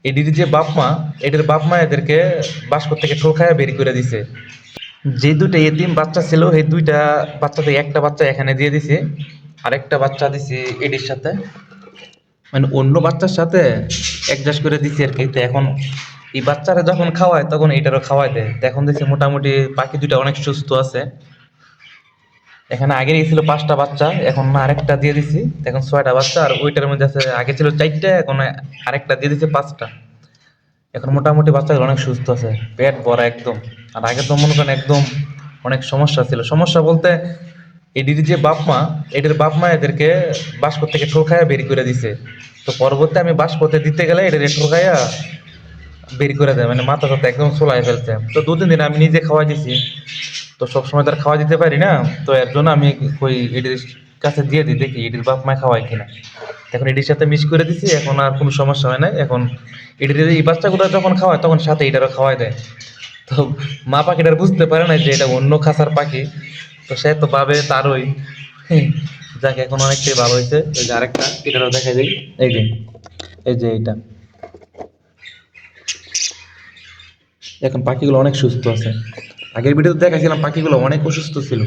এটির যে বাপ মা, এটির বাপ মা এদেরকে বাস্কর থেকে ঠোকায় বের করে দিছে। যে দুইটা এতিম বাচ্চা ছিল এই দুইটা বাচ্চা থেকে একটা বাচ্চা এখানে দিয়ে দিছে, আরেকটা বাচ্চা দিছে এটির সাথে, মানে অন্য বাচ্চার সাথে অ্যাডজাস্ট করে দিছে আর কি। তো এখন এই বাচ্চারা যখন খাওয়ায় তখন এইটারও খাওয়াই দেয়। তো এখন দেখছি মোটামুটি পাখি দুইটা অনেক সুস্থ আছে। এখানে আগে ছিল 5টা বাচ্চা, এখন আরেকটা দিয়ে দিছি, এখন 6টা বাচ্চা। আর ওইটার মধ্যে আছে, আগে ছিল 4টা, এখন আরেকটা দিয়ে দিছে 5টা। এখন মোটামুটি বাচ্চাগুলো অনেক সুস্থ আছে, পেট ভরা একদম। আর আগে তো মনে করেন একদম অনেক সমস্যা ছিল। সমস্যা বলতে এটির যে বাপ মা, এটির বাপ মা এদেরকে বাস্কর থেকে ঠোকায়া বের করে দিছে। তো পরবর্তী আমি বাস্কতে দিতে গেলে এদের ঠোকায়া বের করে দেয়, মানে মাথা টাথা একদম চুলায় ফেলছে। তো 2-3 দিন আমি নিজে খাওয়াই দিছি। তো সবসময় তার খাওয়া দিতে পারি না, তো এর জন্য আমি ওই এটির কাছে দিয়ে দিই, দেখি এটির বাপ মায় খাওয়ায় কিনা। এখন এটির সাথে মিক্স করে দিছি, এখন আর কোনো সমস্যা হয় না। এখন এটির এই বাচ্চাগুলো যখন খাওয়ায় তখন সাথে এটারও খাওয়াই দেয়। তো মা পাখিটার বুঝতে পারে না যে এটা অন্য খাঁচার পাখি। তো সে তো ভাবে তারই। যাকে এখন অনেকটাই ভালো হয়েছে। এই যে আরেকটা, এটারও দেখা যায়। এই যে, এই যে এইটা, এখন পাখিগুলো অনেক সুস্থ আছে। আগের ভিডিওতে দেখাছিলাম পাখিগুলো অনেক অসুস্থ ছিল।